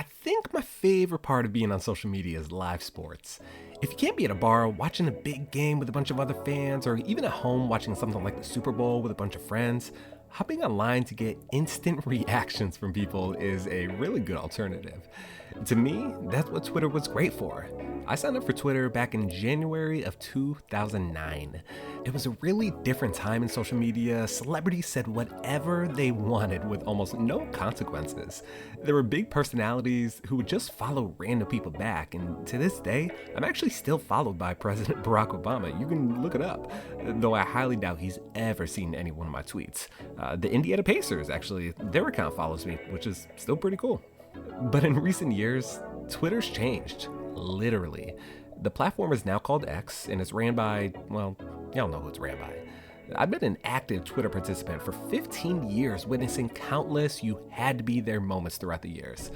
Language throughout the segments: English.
I think my favorite part of being on social media is live sports. If you can't be at a bar watching a big game with a bunch of other fans, or even at home watching something like the Super Bowl with a bunch of friends, hopping online to get instant reactions from people is a really good alternative. To me, that's what Twitter was great for. I signed up for Twitter back in January of 2009. It was a really different time in social media. Celebrities said whatever they wanted with almost no consequences. There were big personalities who would just follow random people back, and to this day, I'm actually still followed by President Barack Obama. You can look it up, though I highly doubt he's ever seen any one of my tweets. The Indiana Pacers, actually, their account follows me, which is still pretty cool. But in recent years, Twitter's changed, literally. The platform is now called X, and it's ran by, well, y'all know who it's ran by. I've been an active Twitter participant for 15 years, witnessing countless you had to be there moments throughout the years.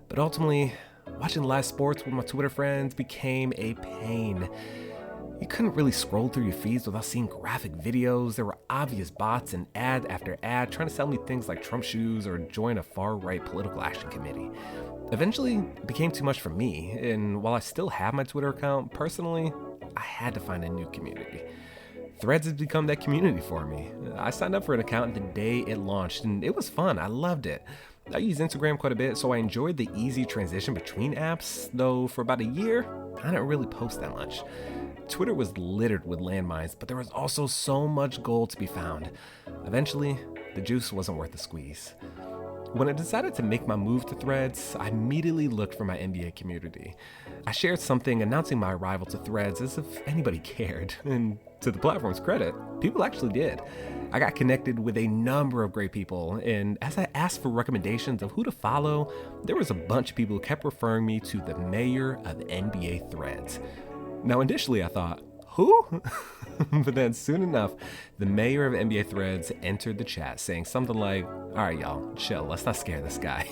But ultimately, watching live sports with my Twitter friends became a pain. You couldn't really scroll through your feeds without seeing graphic videos. There were obvious bots and ad after ad trying to sell me things like Trump shoes or join a far-right political action committee. Eventually, it became too much for me, and while I still have my Twitter account, personally, I had to find a new community. Threads has become that community for me. I signed up for an account the day it launched, and it was fun. I loved it. I use Instagram quite a bit, so I enjoyed the easy transition between apps, though for about a year, I didn't really post that much. Twitter was littered with landmines, but there was also so much gold to be found. Eventually, the juice wasn't worth the squeeze. When I decided to make my move to Threads, I immediately looked for my NBA community. I shared something announcing my arrival to Threads as if anybody cared, and to the platform's credit, people actually did. I got connected with a number of great people, and as I asked for recommendations of who to follow, there was a bunch of people who kept referring me to the Mayor of NBAThreads. Now, initially I thought, who? But then soon enough, the Mayor of NBAThreads entered the chat saying something like, all right, y'all, chill, let's not scare this guy.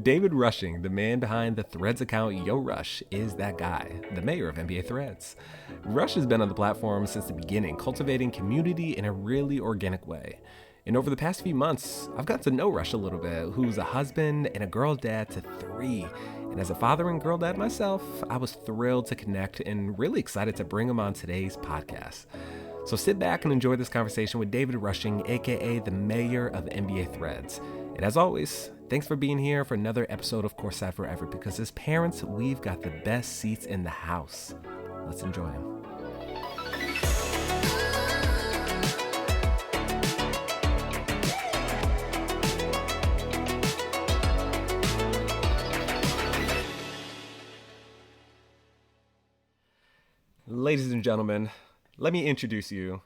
David Rushing, the man behind the Threads account Yo Rush, is that guy, the Mayor of NBAThreads. Rush has been on the platform since the beginning, cultivating community in a really organic way. And over the past few months, I've gotten to know Rush a little bit, who's a husband and a girl dad to 3. And as a father and girl dad myself, I was thrilled to connect and really excited to bring him on today's podcast. So sit back and enjoy this conversation with David Rushing, aka the Mayor of NBAThreads. And as always, thanks for being here for another episode of Courtside Forever, because as parents, we've got the best seats in the house. Let's enjoy them. Ladies and gentlemen, let me introduce you,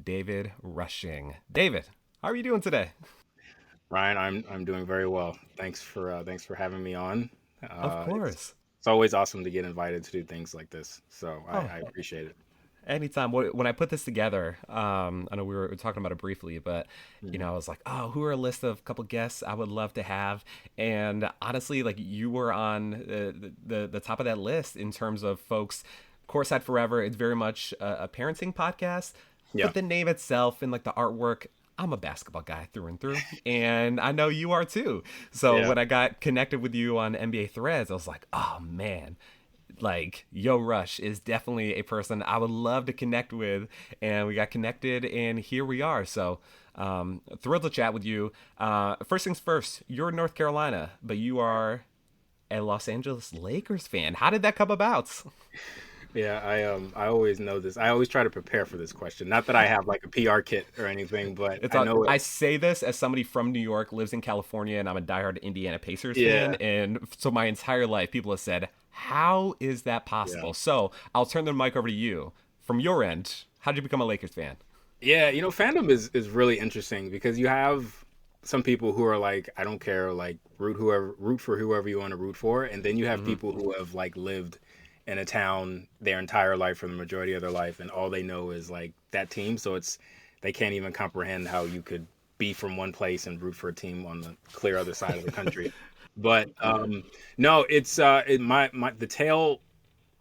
David Rushing. David, how are you doing today? Ryan, I'm doing very well. Thanks for having me on. Of course. It's always awesome to get invited to do things like this. So I appreciate it. Anytime. When I put this together, I know we were talking about it briefly, but I was like, oh, who are a list of a couple guests I would love to have? And honestly, like you were on the top of that list in terms of folks. Courtside Forever, it's very much a parenting podcast, but the name itself and like the artwork, I'm a basketball guy through and through, and I know you are too. So when I got connected with you on NBAThreads, I was like, oh man, like Yo Rush is definitely a person I would love to connect with, and we got connected, and here we are. So thrilled to chat with you. First things first, you're in North Carolina, but you are a Los Angeles Lakers fan. How did that come about? Yeah, I always know this. I always try to prepare for this question. Not that I have like a PR kit or anything, but I say this as somebody from New York, lives in California, and I'm a diehard Indiana Pacers fan. And so my entire life, people have said, how is that possible? Yeah. So I'll turn the mic over to you. From your end, how did you become a Lakers fan? Yeah, fandom is really interesting because you have some people who are like, I don't care, like root for whoever you want to root for. And then you have people who have like lived in a town their entire life for the majority of their life, and all they know is like that team. So they can't even comprehend how you could be from one place and root for a team on the clear other side of the country. But no, it's the tale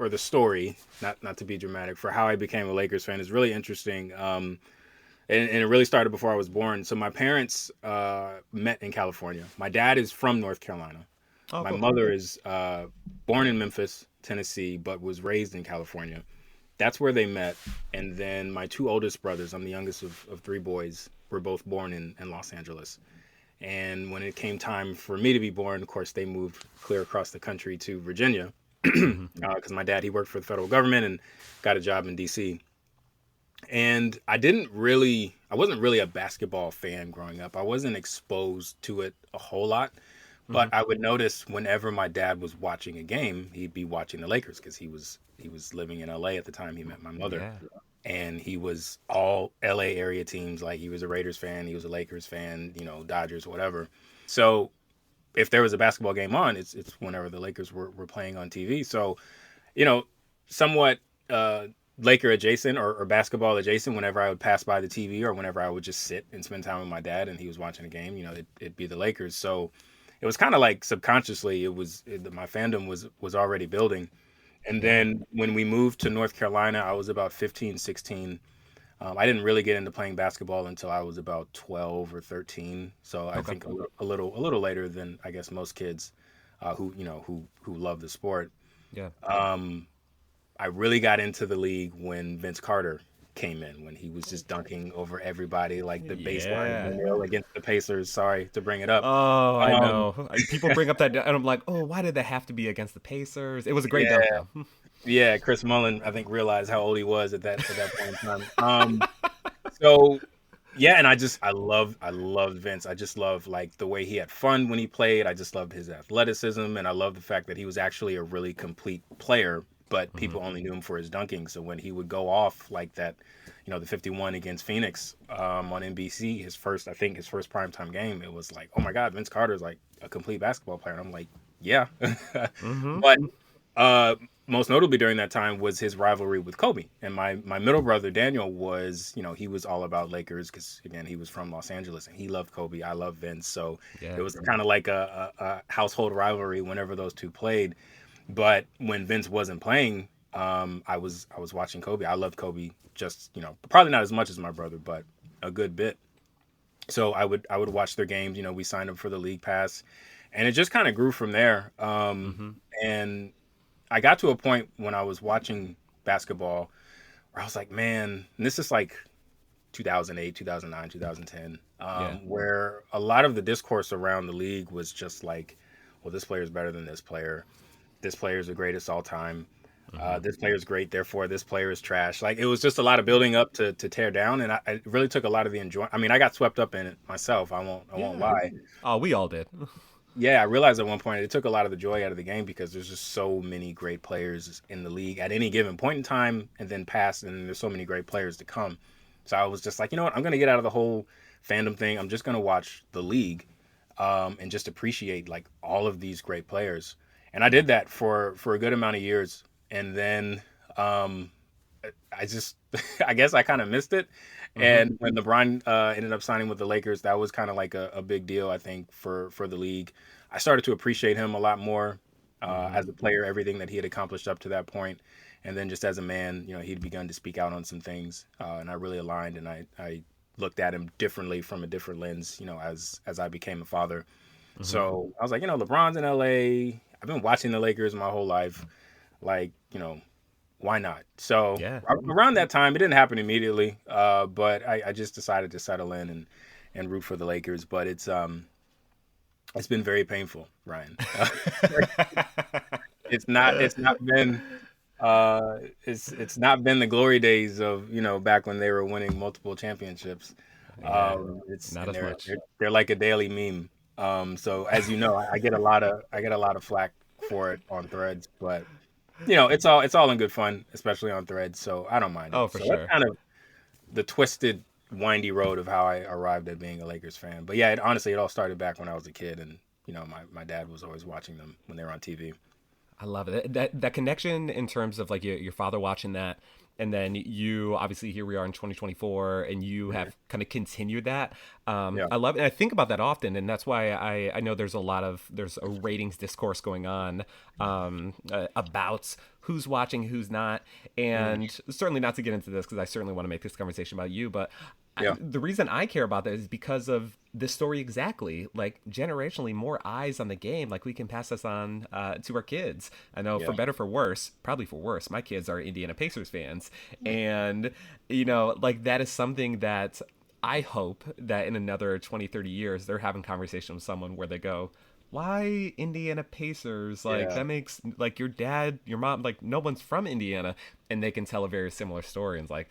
or the story, not to be dramatic, for how I became a Lakers fan is really interesting. And it really started before I was born. So my parents met in California. My dad is from North Carolina. Oh, My cool. mother is born in Memphis, Tennessee, but was raised in California. That's where they met. And then my two oldest brothers, I'm the youngest of three boys, were both born in Los Angeles. And when it came time for me to be born, of course, they moved clear across the country to Virginia Mm-hmm. because my dad, he worked for the federal government and got a job in DC. And I wasn't really a basketball fan growing up. I wasn't exposed to it a whole lot. Mm-hmm. But I would notice whenever my dad was watching a game, he'd be watching the Lakers because he was living in LA at the time he met my mother, Yeah. and he was all LA area teams. Like he was a Raiders fan, he was a Lakers fan, Dodgers, whatever. So if there was a basketball game on, it's whenever the Lakers were playing on TV. So you know, somewhat Laker adjacent or basketball adjacent. Whenever I would pass by the TV or whenever I would just sit and spend time with my dad and he was watching a game, it'd be the Lakers. So it was kind of like subconsciously, my fandom was already building. And Yeah. then when we moved to North Carolina, I was about 15, 16. I didn't really get into playing basketball until I was about 12 or 13. So I Okay. think a little later than I guess most kids who love the sport. Yeah. Um, I really got into the league when Vince Carter came in, when he was just dunking over everybody like the baseline Yeah. windmill against the Pacers. Sorry to bring it up. Oh, I Um, know. People bring up that, and I'm like, oh, why did they have to be against the Pacers? It was a great dunk, yeah, though. yeah. Chris Mullin, I think, realized how old he was at that point in time. So yeah, and I loved Vince. I just loved like the way he had fun when he played. I just loved his athleticism, and I love the fact that he was actually a really complete player. But Hmm. people only knew him for his dunking. So when he would go off like that, the 51 against Phoenix on NBC, his first primetime game, it was like, oh my God, Vince Carter's like a complete basketball player. And I'm like, yeah. Hmm. But uh, most notably during that time was his rivalry with Kobe. And my middle brother Daniel was, he was all about Lakers because again he was from Los Angeles and he loved Kobe. I love Vince, so Yeah. it was kind of like a household rivalry whenever those two played. But when Vince wasn't playing, I was watching Kobe. I loved Kobe, just probably not as much as my brother, but a good bit. So I would watch their games. We signed up for the league pass, and it just kind of grew from there. Hmm. And I got to a point when I was watching basketball where I was like, man, and this is like 2008, 2009, 2010, Yeah. where a lot of the discourse around the league was just like, well, this player is better than this player. This player is the greatest all time. Hmm. This player is great, therefore this player is trash. Like it was just a lot of building up to tear down, and I really took a lot of the enjoyment. I mean, I got swept up in it myself. I won't Yeah. lie. Oh, we all did. Yeah, I realized at one point it took a lot of the joy out of the game because there's just so many great players in the league at any given point in time, and then past, and there's so many great players to come. So I was just like, you know what, I'm gonna get out of the whole fandom thing. I'm just gonna watch the league, and just appreciate like all of these great players. And I did that for a good amount of years, and then um, I just I guess I kind of missed it. Hmm. And when LeBron ended up signing with the Lakers, that was kind of like a big deal, I think, for the league. I started to appreciate him a lot more Hmm. as a player, everything that he had accomplished up to that point, and then just as a man, he'd begun to speak out on some things, and I really aligned, and I looked at him differently from a different lens, as I became a father. Hmm. So I was like, LeBron's in LA. I've been watching the Lakers my whole life. Like, why not? So Yeah. around that time, it didn't happen immediately, but I just decided to settle in and root for the Lakers. But it's been very painful, Ryan. It's not been the glory days of back when they were winning multiple championships. Yeah. It's Not and as they're, much. they're they're like a daily meme. So as you know, I get a lot of flack for it on Threads, but it's all in good fun, especially on Threads. So I don't mind it. Oh, for So that's sure. kind of the twisted, windy road of how I arrived at being a Lakers fan. But yeah, honestly, it all started back when I was a kid, and my dad was always watching them when they were on TV. I love it. That connection in terms of like your father watching that, and then you obviously here we are in 2024, and you Mhm. have kind of continued that. Yeah. I love it. And I think about that often, and that's why I know there's a ratings discourse going on about who's watching, who's not, Mhm. and certainly not to get into this because I certainly want to make this conversation about you, but Yeah. The reason I care about that is because of this story exactly. Like generationally, more eyes on the game. Like we can pass this on to our kids. I know for Yeah. better for worse, probably for worse. My kids are Indiana Pacers fans, and you know, like that is something that I hope that in another 20, 30 years they're having conversation with someone where they go, why Indiana Pacers? Like Yeah. that makes like your dad, your mom, like no one's from Indiana, and they can tell a very similar story. And it's like,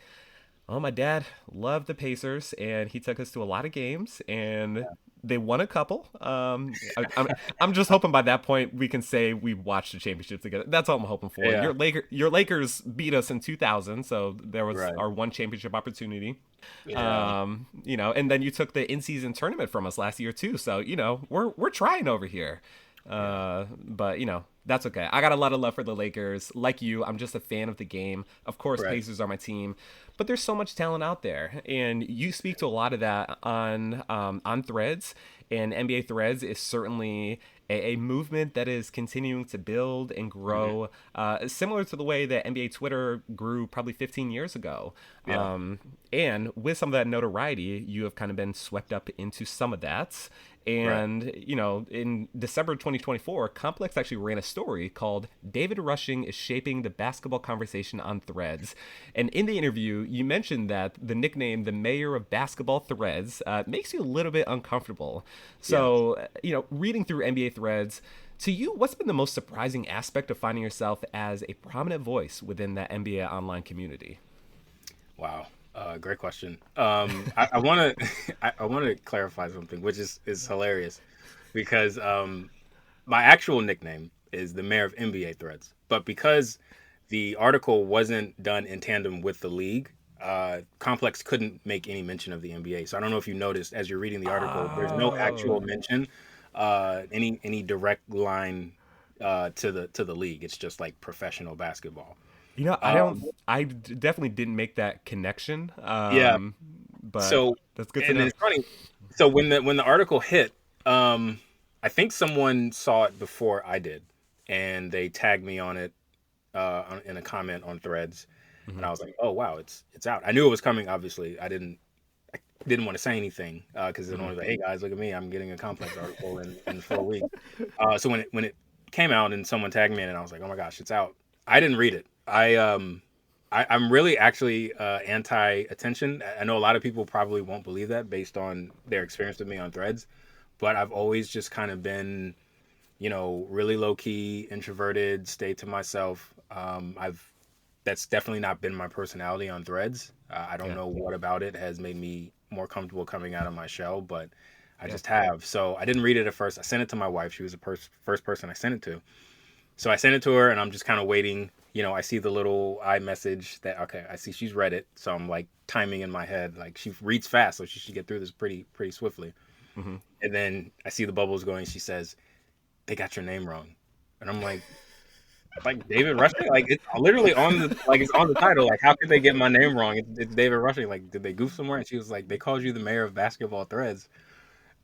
oh, my dad loved the Pacers, and he took us to a lot of games, and they won a couple. I'm just hoping by that point we can say we watched the championship together. That's all I'm hoping for. Yeah. Your Lakers beat us in 2000, so there was Right. our one championship opportunity. Yeah. You know, and then you took the in-season tournament from us last year too. So you know, we're trying over here. Yeah. But you know, that's okay. I got a lot of love for the Lakers. Like you, I'm just a fan of the game. Of course, Right. Pacers are my team, but there's so much talent out there, and you speak to a lot of that on Threads. And NBA Threads is certainly a movement that is continuing to build and Hmm. grow, similar to the way that NBA Twitter grew probably 15 years ago. Yeah. And with some of that notoriety, you have kind of been swept up into some of that. Right. And, you know, in December 2024, Complex actually ran a story called David Rushing is Shaping the Basketball Conversation on Threads. And in the interview, you mentioned that the nickname, the Mayor of Basketball Threads, makes you a little bit uncomfortable. Yeah. So, you know, reading through NBA Threads, to you, what's been the most surprising aspect of finding yourself as a prominent voice within that NBA online community? Wow. Great question. I want to I want to clarify something, which is hilarious, because my actual nickname is the Mayor of NBAThreads, but because the article wasn't done in tandem with the league, Complex couldn't make any mention of the NBA. So I don't know if you noticed as you're reading the article, there's no actual Oh, mention, any direct line to the league. It's just like professional basketball. you know, Um, definitely didn't make that connection. yeah. But So, that's good to and know. it's funny. So when the article hit, I think someone saw it before I did, and they tagged me on it in a comment on Threads, and Hmm. I was like, "Oh wow, it's out." I knew it was coming. Obviously, I didn't want to say anything because I don't Hmm. want to be like, "Hey guys, look at me! I'm getting a Complex article in 4 weeks." So when it came out and someone tagged me in, and I was like, "Oh my gosh, it's out!" I didn't read it. I'm really actually anti-attention. I know a lot of people probably won't believe that based on their experience with me on Threads, but I've always just kind of been, really low key, introverted, stay to myself. I've That's definitely not been my personality on Threads. I don't Yeah, know what about it has made me more comfortable coming out of my shell, but I yeah. just have. So I didn't read it at first. I sent it to my wife. She was the first person I sent it to. So I sent it to her, and I'm just kind of waiting. I see the little iMessage that, okay, I see she's read it. So I'm like timing in my head, like she reads fast, so she should get through this pretty swiftly. Hmm. And then I see the bubbles going. She says, "They got your name wrong," and I'm like David Rushing, like it's literally it's on the title. Like, how could they get my name wrong? It's David Rushing. Like, did they goof somewhere? And she was like, "They called you the Mayor of Basketball Threads."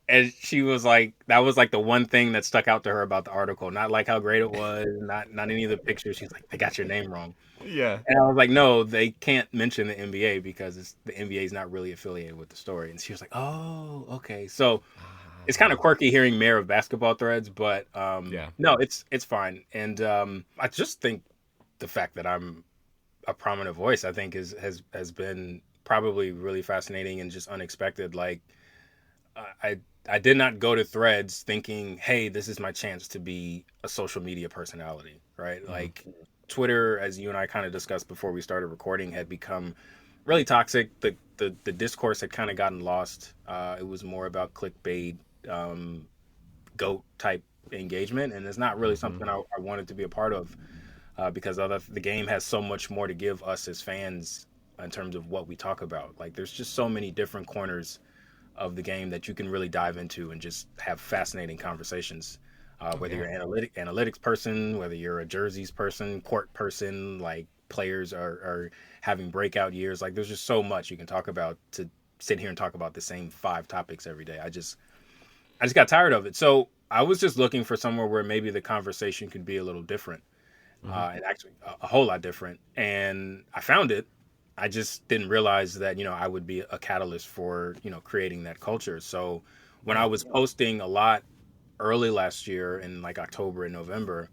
And she was like, that was like the one thing that stuck out to her about the article. Not like how great it was, not any of the pictures. She's like, "They got your name wrong." Yeah. And I was like, "No, they can't mention the NBA because the NBA is not really affiliated with the story." And she was like, "Oh, okay." So it's kind of Ah, quirky hearing Mayor of Basketball Threads, but yeah. no, it's fine. And I just think the fact that I'm a prominent voice, I think has been probably really fascinating and just unexpected. Like, I did not go to Threads thinking, "Hey, this is my chance to be a social media personality," right? Hmm. Like Twitter, as you and I kind of discussed before we started recording, had become really toxic. The discourse had kind of gotten lost. It was more about clickbait, um, goat type engagement, and it's not really Hmm. something I wanted to be a part of because the game has so much more to give us as fans in terms of what we talk about. Like, there's just so many different corners of the game that you can really dive into and just have fascinating conversations. Oh Whether yeah. you're an analytics person, whether you're a jerseys person, court person, like players are having breakout years. Like, there's just so much you can talk about to sit here and talk about the same five topics every day. I just got tired of it. So I was just looking for somewhere where maybe the conversation could be a little different, Hmm. and actually a whole lot different. And I found it. I just didn't realize that, I would be a catalyst for, creating that culture. So when I Right. was posting a lot early last year in like October and November,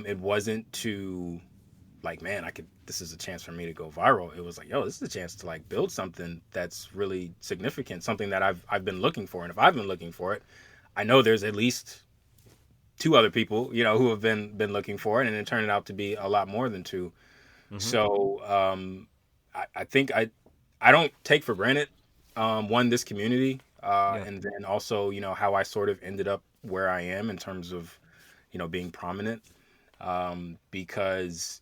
it wasn't to like, man, this is a chance for me to go viral. It was like, yo, this is a chance to like build something that's really significant, something that I've been looking for. And if I've been looking for it, I know there's at least two other people, who have been looking for it, and it turned out to be a lot more than two. Mm-hmm. So I think I don't take for granted one, this community, Yeah. and then also how I sort of ended up where I am in terms of being prominent, because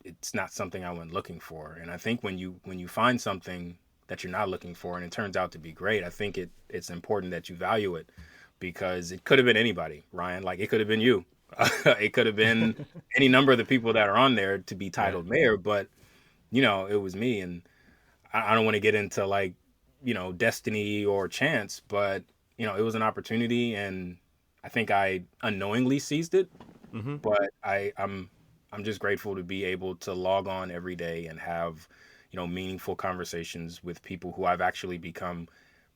it's not something I went looking for. And I think when you find something that you're not looking for and it turns out to be great, I think it's important that you value it, because it could have been anybody, Ryan. Like, it could have been you. It could have been any number of the people that are on there to be Right. titled mayor, but it was me. And I don't want to get into like, destiny or chance, but it was an opportunity, and I think I unknowingly seized it. Mm-hmm. But I'm just grateful to be able to log on every day and have, meaningful conversations with people who I've actually become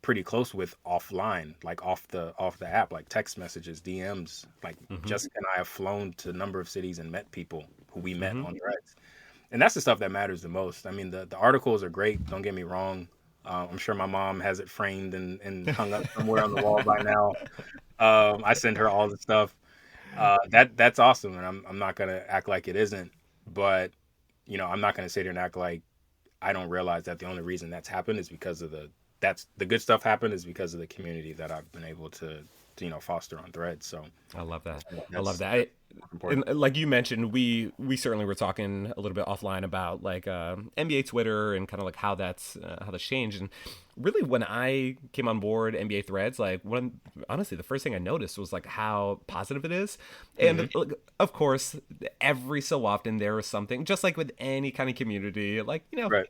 pretty close with offline, like off the app, like text messages, DMs. Like, Mm-hmm. Jessica and I have flown to a number of cities and met people who we met Mm-hmm. on Threads. And that's the stuff that matters the most. I mean, the articles are great. Don't get me wrong. I'm sure my mom has it framed and hung up somewhere on the wall by now. I send her all the stuff. That's awesome, and I'm not gonna act like it isn't. But I'm not gonna sit here and act like I don't realize that the only reason that's happened is because of that's the good stuff happened is because of the community that I've been able to foster on Threads. So I love that. I love that's that. important. And like you mentioned, we certainly were talking a little bit offline about like NBA Twitter and kind of like how that's changed. And really, when I came on board NBA Threads, like honestly, the first thing I noticed was like how positive it is. And Hmm. like, of course, every so often there is something, just like with any kind of community, like Right.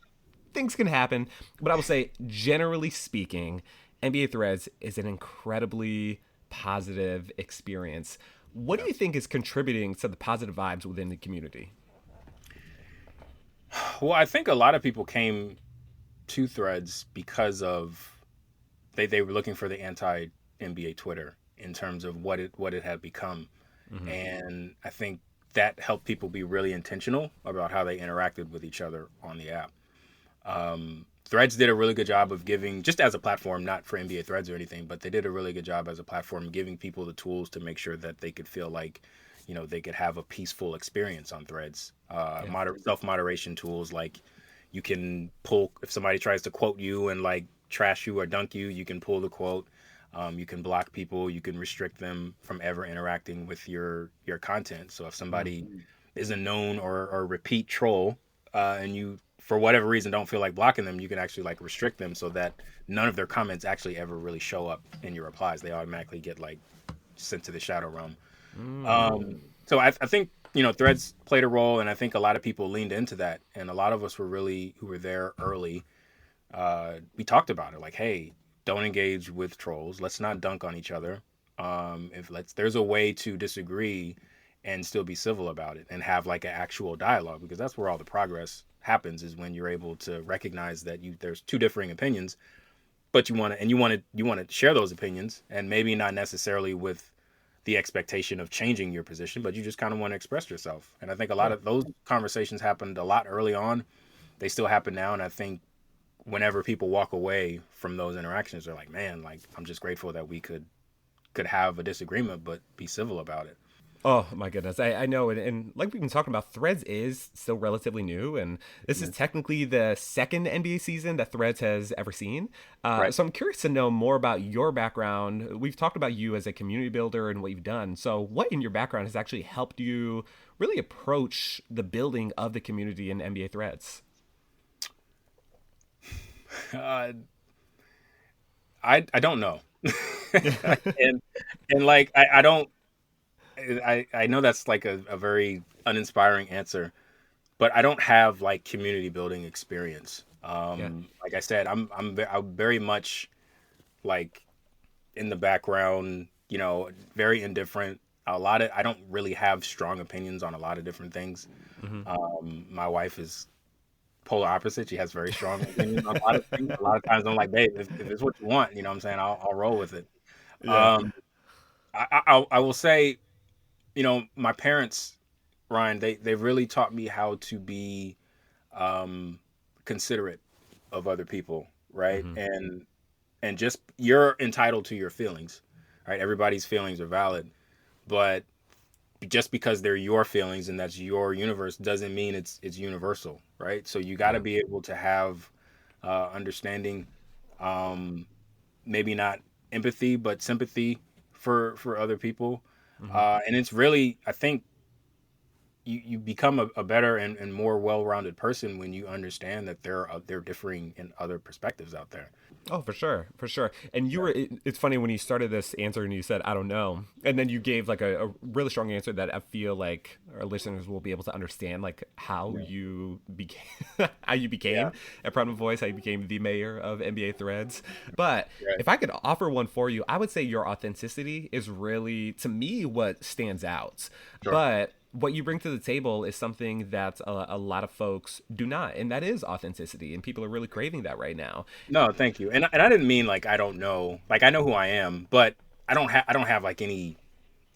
things can happen. But I would say, generally speaking, NBA Threads is an incredibly positive experience. What do you Yes. think is contributing to the positive vibes within the community? Well, I think a lot of people came to Threads because of they were looking for the anti NBA Twitter in terms of what it had become. Mm-hmm. And I think that helped people be really intentional about how they interacted with each other on the app. Threads did a really good job of giving, just as a platform, not for NBA Threads or anything, but they did a really good job as a platform giving people the tools to make sure that they could feel like, they could have a peaceful experience on Threads. Yeah. Self moderation tools, like you can pull if somebody tries to quote you and like trash you or dunk you, you can pull the quote. You can block people. You can restrict them from ever interacting with your content. So if Mm. somebody is a known or repeat troll, and you for whatever reason don't feel like blocking them, you can actually like restrict them so that none of their comments actually ever really show up in your replies. They automatically get like sent to the shadow realm. Mm. So I think Threads played a role, and I think a lot of people leaned into that, and a lot of us who were there early. We talked about it, like, hey, don't engage with trolls. Let's not dunk on each other. If let's There's a way to disagree and still be civil about it and have like an actual dialogue, because that's where all the progress happens, is when you're able to recognize that there's two differing opinions, but you want to share those opinions, and maybe not necessarily with the expectation of changing your position, but you just kind of want to express yourself. And I think a lot Yeah. of those conversations happened a lot early on. They still happen now, and I think whenever people walk away from those interactions, they're like, man, like, I'm just grateful that we could have a disagreement but be civil about it. Oh my goodness, I know, and like we've been talking about, Threads is still relatively new, and this is Mhm. technically the second NBA season that Threads has ever seen. Right. So I'm curious to know more about your background. We've talked about you as a community builder and what you've done. So what in your background has actually helped you really approach the building of the community in NBA Threads? uh, I don't know. and and like I don't I know that's like a very uninspiring answer, but I don't have like community building experience. Yeah. Like I said, I'm very much like in the background, very indifferent. I don't really have strong opinions on a lot of different things. Hmm. My wife is polar opposite. She has very strong opinions on a lot of things. A lot of times I'm like, babe, if it's what you want, you know what I'm saying, I'll roll with it. Yeah. Um, I will say, my parents, Ryan, they've really taught me how to be um, considerate of other people, right? Hmm. And just you're entitled to your feelings, right? Everybody's feelings are valid, but just because they're your feelings and that's your universe doesn't mean it's universal, right? So you got to Yeah. be able to have understanding, um, maybe not empathy, but sympathy for other people, Hmm. and it's really, I think, you become a better and more well-rounded person when you understand that there are differing and other perspectives out there. Oh, for sure, for sure. And you Yeah. were, it's funny when you started this answer and you said, I don't know. And then you gave like a really strong answer that I feel like our listeners will be able to understand, like how Yeah. you became, how you Yeah. became a prominent voice, how you became the mayor of NBA Threads. But Right. if I could offer one for you, I would say your authenticity is really, to me, what stands out. Sure. But what you bring to the table is something that a lot of folks do not, and that is authenticity. And people are really craving that right now. No, thank you. And I didn't mean like I don't know. Like I know who I am, but I don't have like any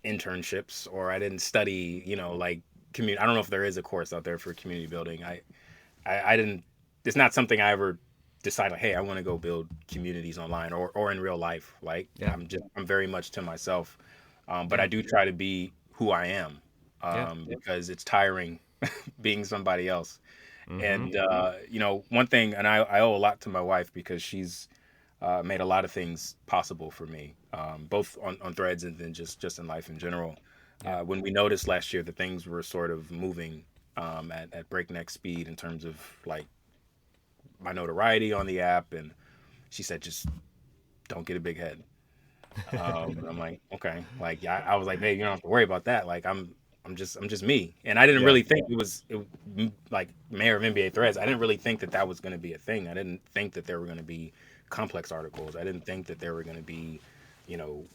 internships, or I didn't study, like community. I don't know if there is a course out there for community building. I didn't. It's not something I ever decided. Like, hey, I want to go build communities online or in real life. Like Yeah. I'm very much to myself, but I Yeah. do try to be who I am, Yeah. because it's tiring being somebody else. Mm-hmm. And one thing, and I owe a lot to my wife because she's made a lot of things possible for me, both on Threads and then just in life in general. Yeah. When we noticed last year that things were sort of moving at breakneck speed in terms of like my notoriety on the app, and she said, just don't get a big head. And I'm like, okay, like, yeah, I was like, hey, you don't have to worry about that. Like, I'm just me, and I didn't Yeah. really think like Mayor of NBA Threads. I didn't really think that was going to be a thing. I didn't think that there were going to be complex articles. I didn't think that there were going to be,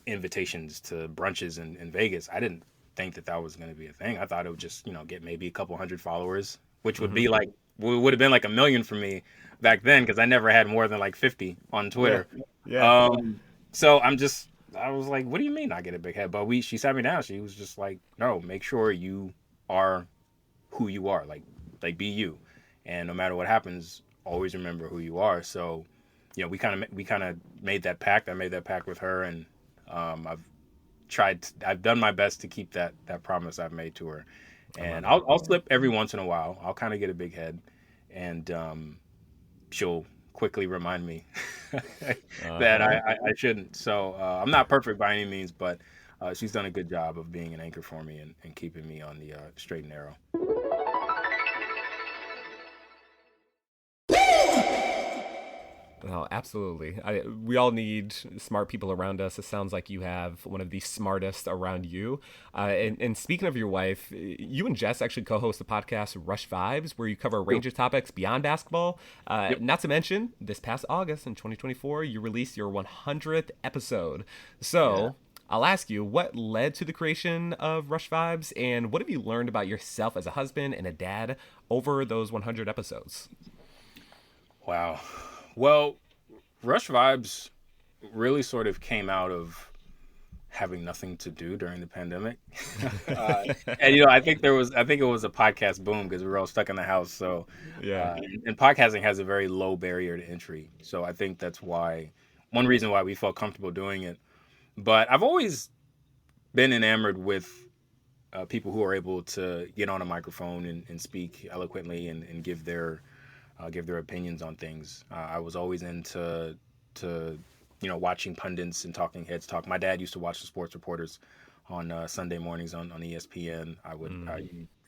invitations to brunches in Vegas. I didn't think that was going to be a thing. I thought it would just, get maybe a couple hundred followers, which would Mm-hmm. be like would have been like a million for me back then because I never had more than like 50 on Yeah. Twitter. Yeah. So I was like, what do you mean I get a big head? But she sat me down. She was just like, no, make sure you are who you are. Like be you. And no matter what happens, always remember who you are. So, we kind of made that pact. I made that pact with her, and I've done my best to keep that promise I've made to her. I love And it. I'll slip every once in a while. I'll kind of get a big head, and she'll quickly remind me that Uh-huh. I shouldn't. So I'm not perfect by any means, but she's done a good job of being an anchor for me and keeping me on the straight and narrow. Oh, absolutely. We all need smart people around us. It sounds like you have one of the smartest around you. And speaking of your wife, you and Jess actually co-host the podcast Rush Vibes, where you cover a range of topics beyond basketball. Yep. Not to mention, this past August in 2024, you released your 100th episode. So I'll ask you, what led to the creation of Rush Vibes, and what have you learned about yourself as a husband and a dad over those 100 episodes? Wow. Well, Rush Vibes really sort of came out of having nothing to do during the pandemic. And I think it was a podcast boom because we were all stuck in the house. So, Yeah. and podcasting has a very low barrier to entry. So I think that's one reason why we felt comfortable doing it. But I've always been enamored with people who are able to get on a microphone and speak eloquently and give their opinions on things. I was always into to watching pundits and talking heads talk. My dad used to watch the sports reporters on Sunday mornings on ESPN. I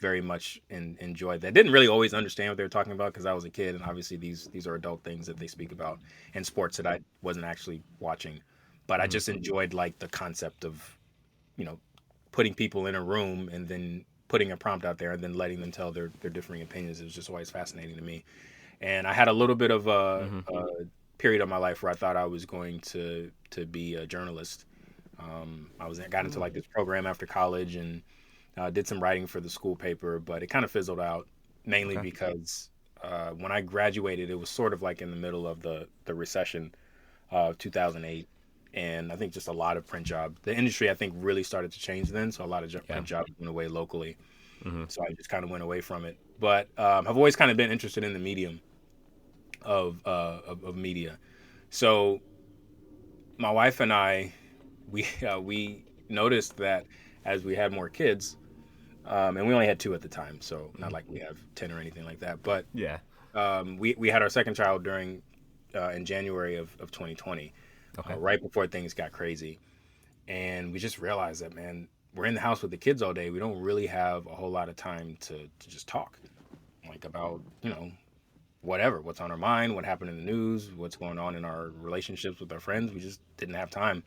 very much enjoyed that. Didn't really always understand what they were talking about because I was a kid, and obviously these are adult things that they speak about and sports that I wasn't actually watching. But I just enjoyed like the concept of you know putting people in a room and then putting a prompt out there and then letting them tell their differing opinions. It was just always fascinating to me. And I had a little bit of Mm-hmm. a period of my life where I thought I was going to be a journalist. Got into like this program after college and did some writing for the school paper, but it kind of fizzled out mainly Okay. because when I graduated, it was sort of like in the middle of the recession of 2008. And I think just a lot of print jobs. The industry, I think, really started to change then. So a lot of print jobs went away locally. So I just kind of went away from it. But I've always kind of been interested in the medium of media. So my wife and I, we noticed that as we had more kids, and we only had 2 at the time, so not like we have 10 or anything like that. But we had our second child during in January of 2020. Right before things got crazy. And we just realized that, man, we're in the house with the kids all day. We don't really have a whole lot of time to just talk, like about, whatever, what's on our mind, what happened in the news, what's going on in our relationships with our friends. We just didn't have time.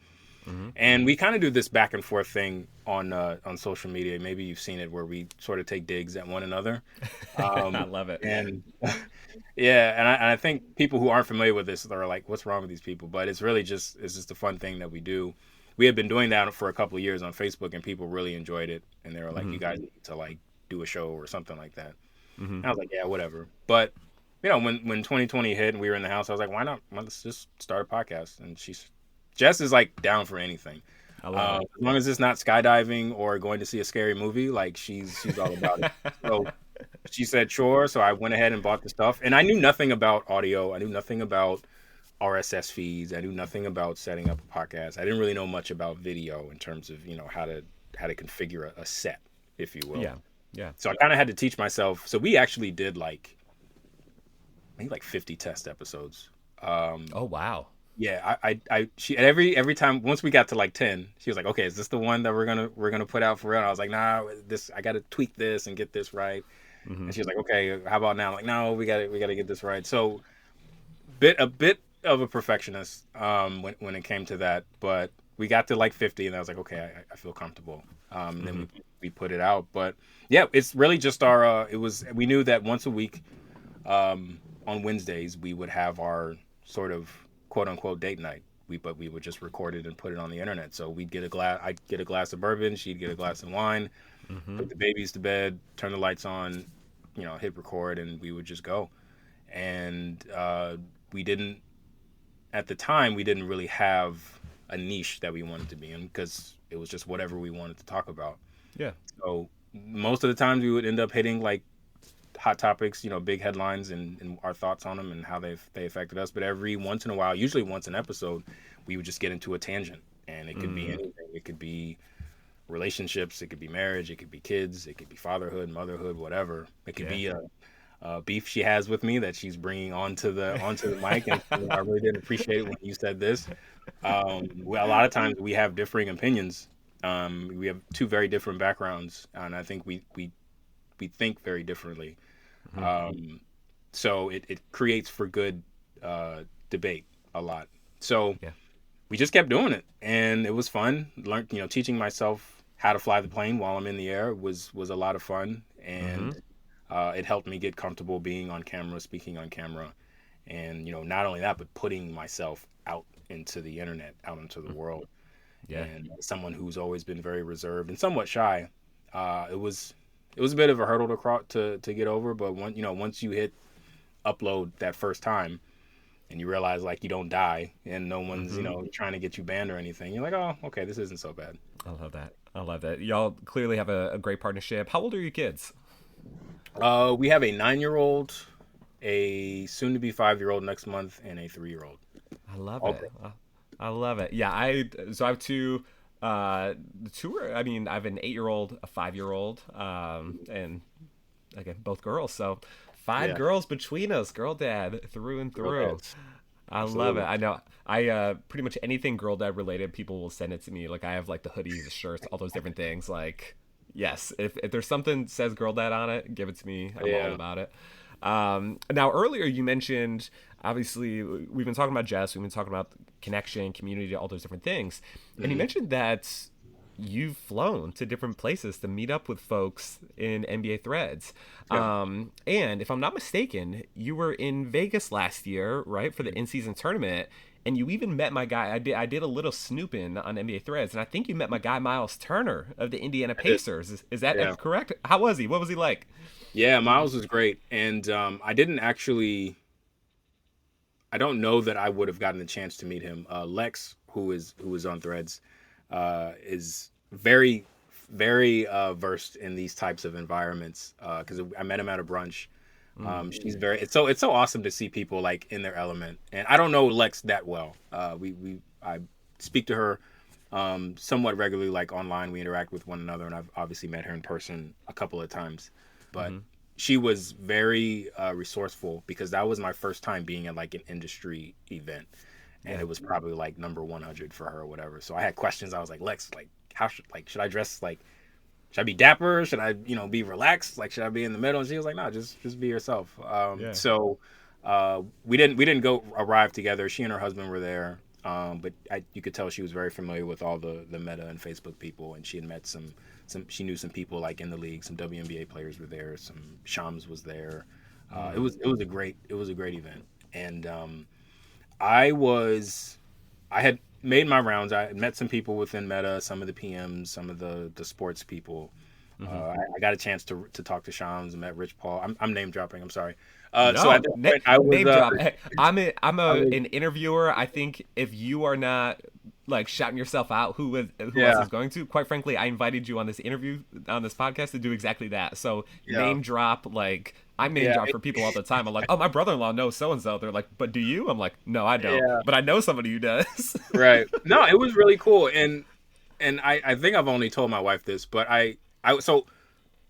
And we kind of do this back and forth thing on social media. Maybe you've seen it, where we sort of take digs at one another. I love it. And yeah, and I think people who aren't familiar with this are like, what's wrong with these people? But it's really just a fun thing that we do. We had been doing that for a couple of years on Facebook, and people really enjoyed it. And they were like, you guys need to like do a show or something like that. And I was like, yeah, whatever. But when 2020 hit and we were in the house, I was like, why not? Let's just start a podcast. And Jess is like down for anything. I love it. As long as it's not skydiving or going to see a scary movie, like she's all about it. So she said sure. So I went ahead and bought the stuff. And I knew nothing about audio. I knew nothing about RSS feeds. I knew nothing about setting up a podcast. I didn't really know much about video in terms of how to configure a set, if you will. Yeah. So I kind of had to teach myself. So we actually did maybe 50 test episodes. Oh wow. Yeah, she every time, once we got to like 10, she was like, okay, is this the one that we're gonna put out for real? And I was like, nah, I gotta tweak this and get this right. And she was like, okay, how about now? I'm like, no, we gotta get this right. So a bit of a perfectionist when it came to that, but we got to like 50, and I was like, okay, I feel comfortable. Then we put it out. But yeah, it's really just we knew that once a week, on Wednesdays, we would have our sort of quote unquote date night. But we would just record it and put it on the internet. So I'd get a glass of bourbon, she'd get a glass of wine, put the babies to bed, turn the lights on, hit record, and we would just go. And at the time, we didn't really have a niche that we wanted to be in, because it was just whatever we wanted to talk about. Yeah. So most of the times we would end up hitting like hot topics, big headlines, and our thoughts on them and how they affected us. But every once in a while, usually once an episode, we would just get into a tangent, and it could be anything. It could be relationships, it could be marriage, it could be kids, it could be fatherhood, motherhood, whatever. It could be a beef she has with me that she's bringing onto the mic, and I really didn't appreciate it when you said this. A lot of times we have differing opinions. We have 2 very different backgrounds, and I think we think very differently. So it creates for good debate a lot. So we just kept doing it, and it was fun. Learned, teaching myself how to fly the plane while I'm in the air was a lot of fun, and it helped me get comfortable being on camera, speaking on camera, and not only that, but putting myself out into the internet, out into the world. And as someone who's always been very reserved and somewhat shy, it was a bit of a hurdle to get over. But once you hit upload that first time, and you realize like you don't die, and no one's trying to get you banned or anything, you're like, oh, okay, this isn't so bad. I love that. Y'all clearly have a great partnership. How old are your kids? We have a 9-year-old, a soon-to-be 5-year-old next month, and a 3-year-old. I love it. I love it. Yeah, I have 2. I have an 8-year-old, a 5-year-old, and again, both girls. So 5 girls between us, girl dad through and through. I love it. I know. I pretty much anything girl dad related, people will send it to me. Like I have like the hoodies, the shirts, all those different things. Like, yes, if there's something that says girl dad on it, give it to me. I'm all about it. Now earlier you mentioned, obviously we've been talking about Jess, we've been talking about connection, community, all those different things. And you mentioned that you've flown to different places to meet up with folks in NBA Threads. And if I'm not mistaken, you were in Vegas last year, right, for the in-season tournament. and you even met my guy. I did a little snooping on NBA Threads, and I think you met my guy Myles Turner of the Indiana I did. Pacers. Is that Yeah. correct? How was he? What was he like? Yeah, Miles was great. And I didn't actually, I don't know that I would have gotten the chance to meet him. Lex, who is on Threads, is very versed in these types of environments. Because I met him at a brunch. She's very. It's so awesome to see people like in their element. And I don't know Lex that well. I speak to her somewhat regularly, like online. We interact with one another, and I've obviously met her in person a couple of times. But she was very resourceful because that was my first time being at like an industry event, and it was probably like number 100 for her or whatever. So I had questions. I was like, Lex, like, should I dress like? Should I be dapper? Should I, be relaxed? Like, should I be in the middle? And she was like, no, just be yourself. So we didn't go arrive together. She and her husband were there. But you could tell she was very familiar with all the Meta and Facebook people, and she had met some she knew some people like in the league. Some WNBA players were there. Some Shams was there. It was a great event, and I had made my rounds. I had met some people within Meta, some of the PMs, some of the sports people. I got a chance to talk to Shams and met Rich Paul. I'm name dropping. I'm sorry. So at this point, I was name drop. Hey, I was an interviewer. I think if you are not like shouting yourself out, who else is going to? Quite frankly, I invited you on this interview on this podcast to do exactly that. So name drop, like I name drop for people all the time. I'm like, oh, my brother-in-law knows so and so. They're like, but do you? I'm like, no, I don't. But I know somebody who does. Right. No, it was really cool, and I think I've only told my wife this, but so.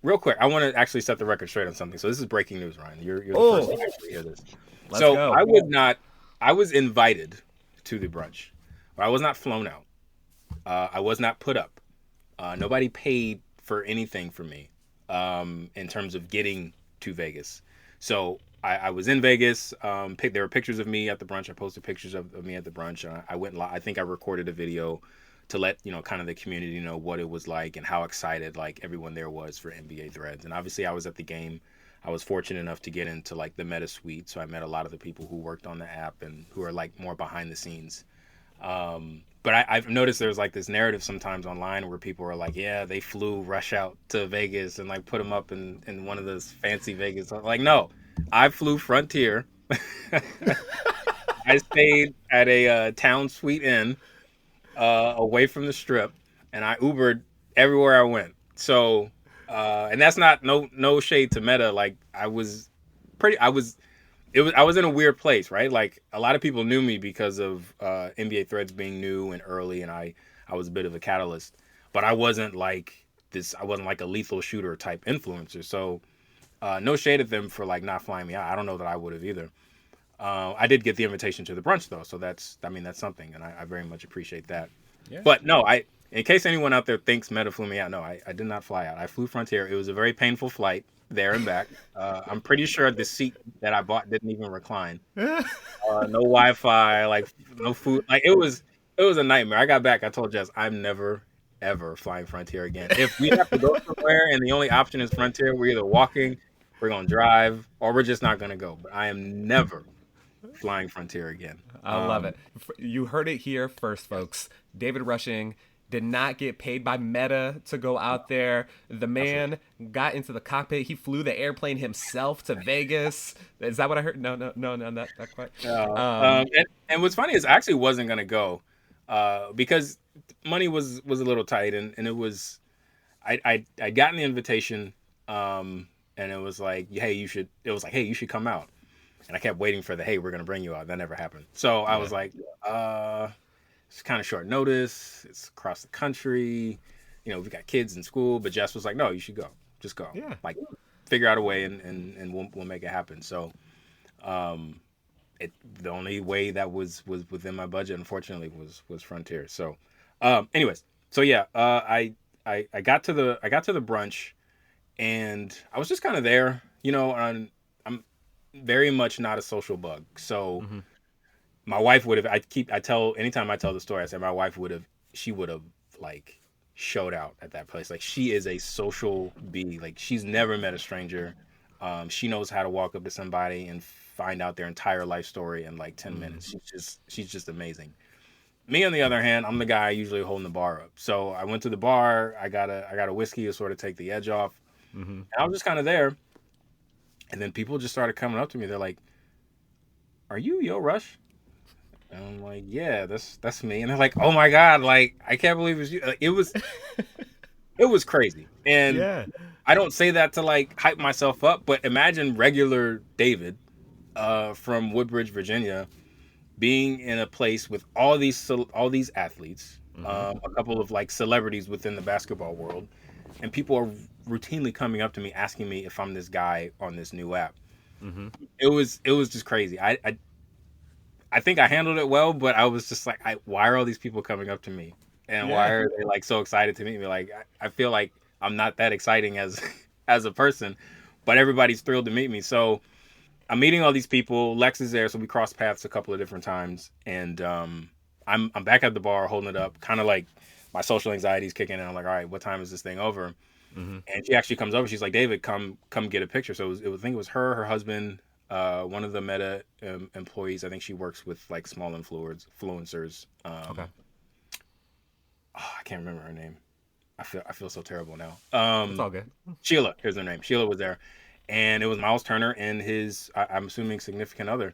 Real quick, I want to actually set the record straight on something. So this is breaking news, Ryan. You're the first to actually hear this. Let's go. I was invited to the brunch, but I was not flown out. I was not put up. Nobody paid for anything for me in terms of getting to Vegas. So I was in Vegas. There were pictures of me at the brunch. I posted pictures of me at the brunch. I went live. I think I recorded a video to let kind of the community know what it was like and how excited like everyone there was for NBA Threads. And obviously I was at the game. I was fortunate enough to get into like the Meta suite, so I met a lot of the people who worked on the app and who are like more behind the scenes. But I've noticed there's like this narrative sometimes online where people are like, yeah, they flew rush out to Vegas and like put them up in one of those fancy Vegas. Like, no, I flew Frontier. I stayed at a town suite inn away from the strip, and I Ubered everywhere I went. So, and that's not no shade to Meta. Like I was in a weird place, right? Like a lot of people knew me because of NBA Threads being new and early, and I was a bit of a catalyst. But I wasn't like this. I wasn't like a lethal shooter type influencer. So, no shade at them for like not flying me out. I don't know that I would have either. I did get the invitation to the brunch though, so that's something, and I very much appreciate that. Yeah. But no, in case anyone out there thinks Meta flew me out, no, I did not fly out. I flew Frontier. It was a very painful flight there and back. I'm pretty sure the seat that I bought didn't even recline. No Wi-Fi, like no food. Like it was a nightmare. I got back. I told Jess, I'm never ever flying Frontier again. If we have to go somewhere and the only option is Frontier, we're either walking, we're gonna drive, or we're just not gonna go. But I am never flying Frontier again. I love it. You heard it here first, folks. David Rushing did not get paid by Meta to go out there. The man got into the cockpit. He flew the airplane himself to Vegas. Is that what I heard? No, not quite. And what's funny is I actually wasn't gonna go because money was a little tight, and it was I'd gotten the invitation, and it was like, hey, you should come out. And I kept waiting for hey, we're going to bring you out. That never happened. So I was like, it's kind of short notice. It's across the country. We got kids in school. But Jess was like, no, you should go. Just go. Yeah. Like, figure out a way and we'll make it happen. So the only way that was within my budget, unfortunately, was Frontier. So anyways, so yeah, I got to the brunch, and I was just kind of there, I'm very much not a social bug. So my wife would have, anytime I tell the story, I say my wife would have like showed out at that place. Like she is a social bee. Like she's never met a stranger. She knows how to walk up to somebody and find out their entire life story in like 10 Mm. minutes. She's just amazing. Me, on the other hand, I'm the guy usually holding the bar up. So I went to the bar. I got a whiskey to sort of take the edge off. Mm-hmm. And I was just kind of there. And then people just started coming up to me. They're like, "Are you Yo Rush?" And I'm like, "Yeah, that's me." And they're like, "Oh my god, like I can't believe it's you." Like, it was crazy. And Yeah. I don't say that to like hype myself up, but imagine regular David from Woodbridge, Virginia, being in a place with all these athletes, Mm-hmm. a couple of like celebrities within the basketball world, and people are routinely coming up to me asking me if I'm this guy on this new app. Mm-hmm. It was just crazy. I think I handled it well, but I was just like, why are all these people coming up to me, and why Yeah. are they like so excited to meet me? Like I feel like I'm not that exciting as as a person, but everybody's thrilled to meet me. So I'm meeting all these people. Lex is there, so we crossed paths a couple of different times, and I'm back at the bar holding it up, kind of like my social anxiety is kicking in. I'm like, all right, what time is this thing over? Mm-hmm. And she actually comes over. She's like, David, come get a picture. So I think it was her husband, one of the Meta employees. I think she works with like small influencers. Okay. I can't remember her name. I feel so terrible now. It's all good. Sheila, here's her name. Sheila was there, and it was Myles Turner and his, I'm assuming, significant other,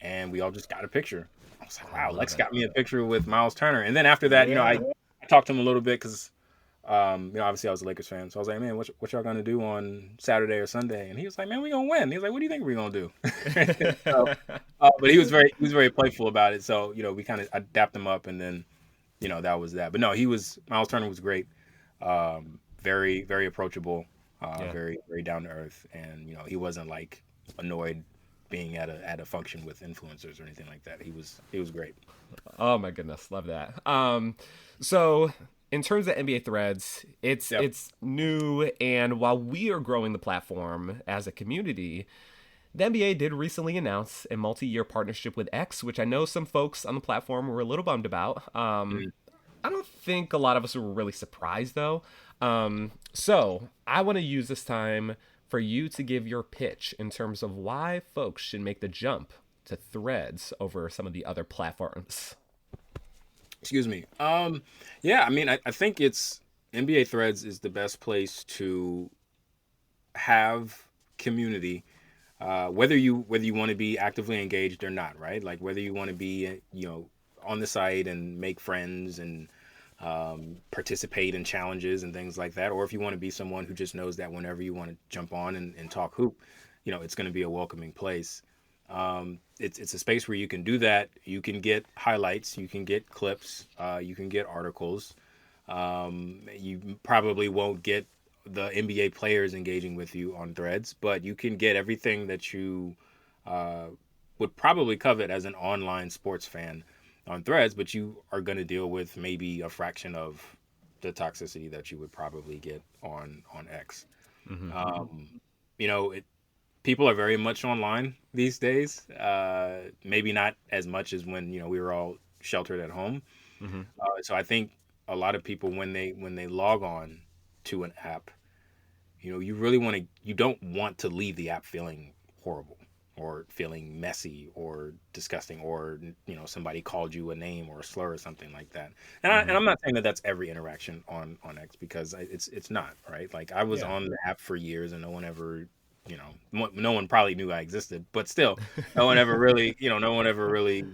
and we all just got a picture. I was like, I wow, love Lex it. got me a picture with Myles Turner, and then after that, Yeah. I talked to him a little bit because, obviously I was a Lakers fan, so I was like, man, what y'all gonna do on Saturday or Sunday? And he was like, man, we gonna win. He was like, what do you think we gonna do? So, but he was very playful about it. So we kind of dapped him up, and then that was that. But no, Myles Turner was great. Very, very approachable, Yeah. very, very down to earth, and he wasn't like annoyed being at a function with influencers or anything like that. He was great. Oh my goodness, love that. So in terms of NBA Threads, it's Yep. it's new, and while we are growing the platform as a community, the NBA did recently announce a multi-year partnership with X, which I know some folks on the platform were a little bummed about. Mhm. I don't think a lot of us were really surprised though. So I want to use this time for you to give your pitch in terms of why folks should make the jump to Threads over some of the other platforms. Excuse me. Yeah, I mean, I think it's NBA Threads is the best place to have community, whether you want to be actively engaged or not, right? Like whether you want to be on the site and make friends and participate in challenges and things like that, or if you want to be someone who just knows that whenever you want to jump on and talk hoop, it's going to be a welcoming place. It's a space where you can do that. You can get highlights, you can get clips, you can get articles. You probably won't get the NBA players engaging with you on Threads, but you can get everything that you uh, would probably covet as an online sports fan on Threads, but you are going to deal with maybe a fraction of the toxicity that you would probably get on X. Mm-hmm. Um, People are very much online these days. Maybe not as much as when we were all sheltered at home. Mm-hmm. So I think a lot of people when they log on to an app, you don't want to leave the app feeling horrible or feeling messy or disgusting, or somebody called you a name or a slur or something like that. And Mm-hmm. I'm not saying that that's every interaction on X, because it's not, right. Like I was Yeah. on the app for years and no one ever, no one probably knew I existed, but still, no one ever really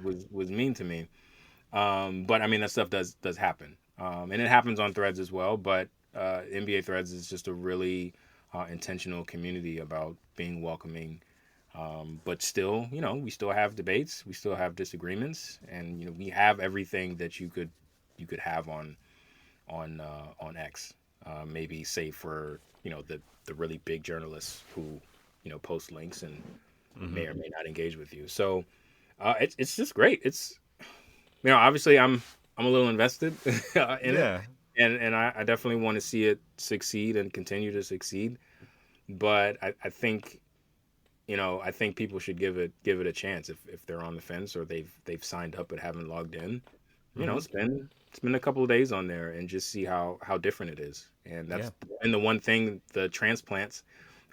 was mean to me. But I mean, that stuff does happen, and it happens on Threads as well. But NBA Threads is just a really intentional community about being welcoming. But still, we still have debates, we still have disagreements, and we have everything that you could have on X. Maybe save for the really big journalists who post links and Mm-hmm. may or may not engage with you. So it's just great. It's obviously I'm a little invested in it, Yeah. and I definitely want to see it succeed and continue to succeed. But I think I think people should give it a chance if they're on the fence or they've signed up but haven't logged in. Mm-hmm. Spend a couple of days on there and just see how different it is. And Yeah. the one thing the transplants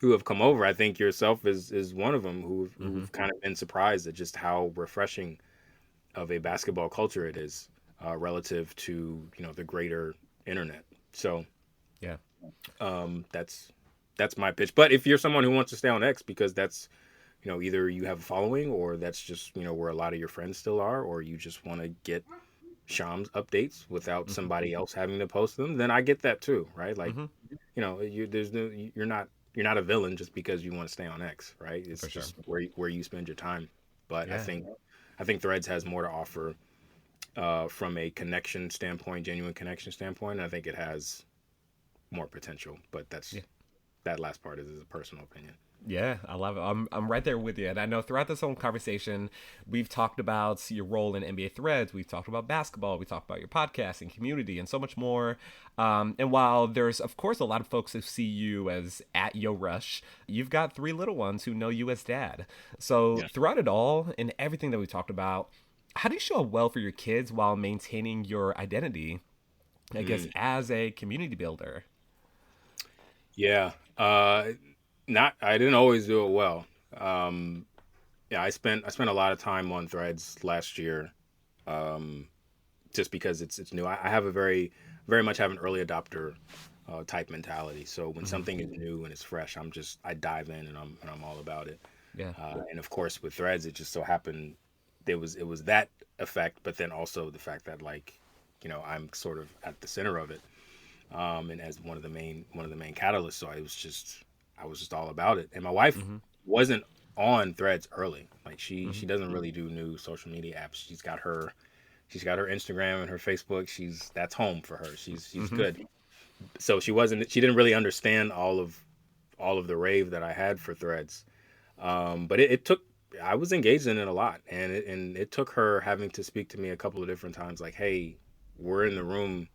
who have come over. I think yourself is one of them Mm-hmm. who've kind of been surprised at just how refreshing of a basketball culture it is relative to the greater internet. So Yeah. that's my pitch. But if you're someone who wants to stay on X because that's either you have a following or that's just where a lot of your friends still are, or you just want to get Shams updates without Mm-hmm. somebody else having to post them, then I get that too, right? Like, Mm-hmm. you're not a villain just because you want to stay on X, right? It's For sure. just where you spend your time. But Yeah. I think Threads has more to offer from a connection standpoint, genuine connection standpoint. And I think it has more potential, but Yeah. that last part is a personal opinion. Yeah, I love it. I'm right there with you. And I know throughout this whole conversation, we've talked about your role in NBA Threads. We've talked about basketball. We talked about your podcast and community and so much more. And while there's, of course, a lot of folks who see you as at Yo Rush, you've got three little ones who know you as dad. So Yeah. throughout it all and everything that we talked about, how do you show up well for your kids while maintaining your identity, I guess, Mm, as a community builder? yeah. Not I didn't always do it well. Um, yeah, I spent a lot of time on Threads last year, um, just because it's new. I have a very much have an early adopter type mentality. So when Mm-hmm. something is new and it's fresh, I dive in and I'm all about it. Yeah. And of course with Threads, it just so happened it was that effect, but then also the fact that like I'm sort of at the center of it, and as one of the main catalysts. So I was just all about it. And my wife Mm-hmm. wasn't on Threads early. Like Mm-hmm. she doesn't really do new social media apps. She's got her Instagram and her Facebook. That's home for her. She's Mm-hmm. good. So she didn't really understand all of the rave that I had for Threads. But it took I was engaged in it a lot, and it took her having to speak to me a couple of different times, like, "Hey, we're in the room.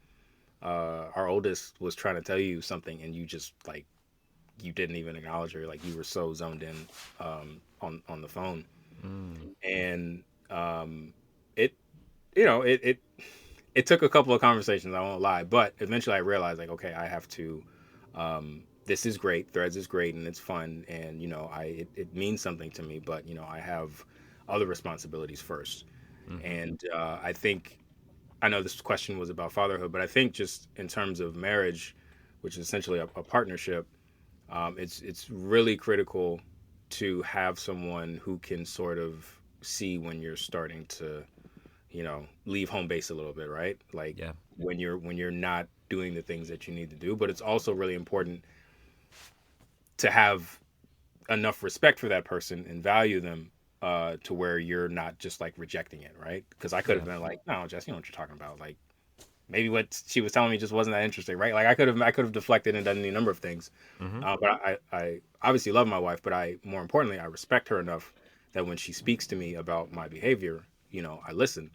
Our oldest was trying to tell you something, and you just like you didn't even acknowledge her. Like you were so zoned in on the phone." Mm. And it it it took a couple of conversations, I won't lie, but eventually I realized like, okay, I have to this is great, Threads is great and it's fun, and it means something to me, but I have other responsibilities first. Mm-hmm. And I know this question was about fatherhood, but I think just in terms of marriage, which is essentially a partnership, it's really critical to have someone who can sort of see when you're starting to leave home base a little bit, right? Like Yeah. when you're not doing the things that you need to do. But it's also really important to have enough respect for that person and value them to where you're not just like rejecting it, right? Because I could have Yeah. been like, no, Jess, you know what you're talking about. Like maybe what she was telling me just wasn't that interesting, right? Like I could have deflected and done any number of things. Mm-hmm. But I obviously love my wife, but more importantly, I respect her enough that when she speaks to me about my behavior, I listen.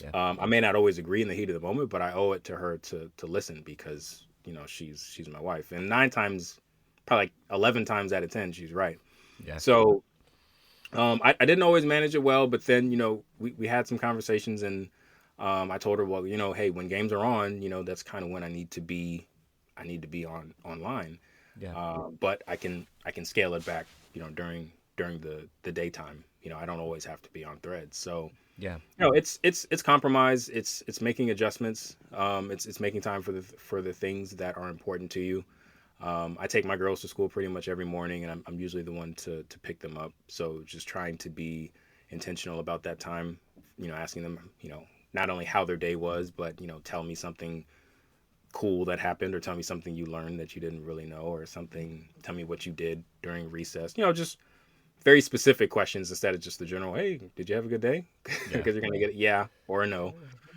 Yeah. I may not always agree in the heat of the moment, but I owe it to her to listen because she's my wife, and 9 times, probably like 11 times out of 10, she's right. Yeah. So I didn't always manage it well, but then we had some conversations, and I told her, well, hey, when games are on, that's kind of when I need to be online, Yeah. but I can scale it back, during the daytime. I don't always have to be on Threads, so Yeah. it's compromise. It's making adjustments. It's making time for the things that are important to you. I take my girls to school pretty much every morning, and I'm usually the one to pick them up. So just trying to be intentional about that time. Asking them, not only how their day was, but tell me something cool that happened, or tell me something you learned that you didn't really know, or something. Tell me what you did during recess. Just very specific questions instead of just the general, hey, did you have a good day? Yeah. Because you're going to get a yeah or a no.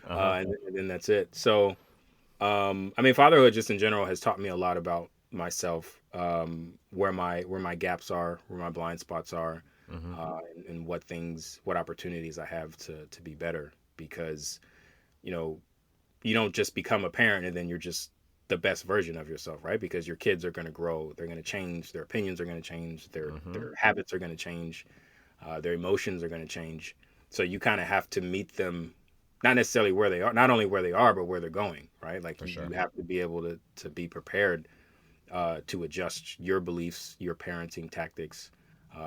Uh-huh. And then that's it. So, I mean, fatherhood just in general has taught me a lot about myself, where my gaps are, where my blind spots are, Mm-hmm. and what opportunities I have to be better. Because, you know, you don't just become a parent and then you're just the best version of yourself, right? Because your kids are going to grow, they're going to change, their opinions are going to change, Mm-hmm. their habits are going to change, their emotions are going to change. So you kind of have to meet them, not necessarily where they are, not only where they are, but where they're going, right? Like For you sure. have to be able to be prepared to adjust your beliefs, your parenting tactics,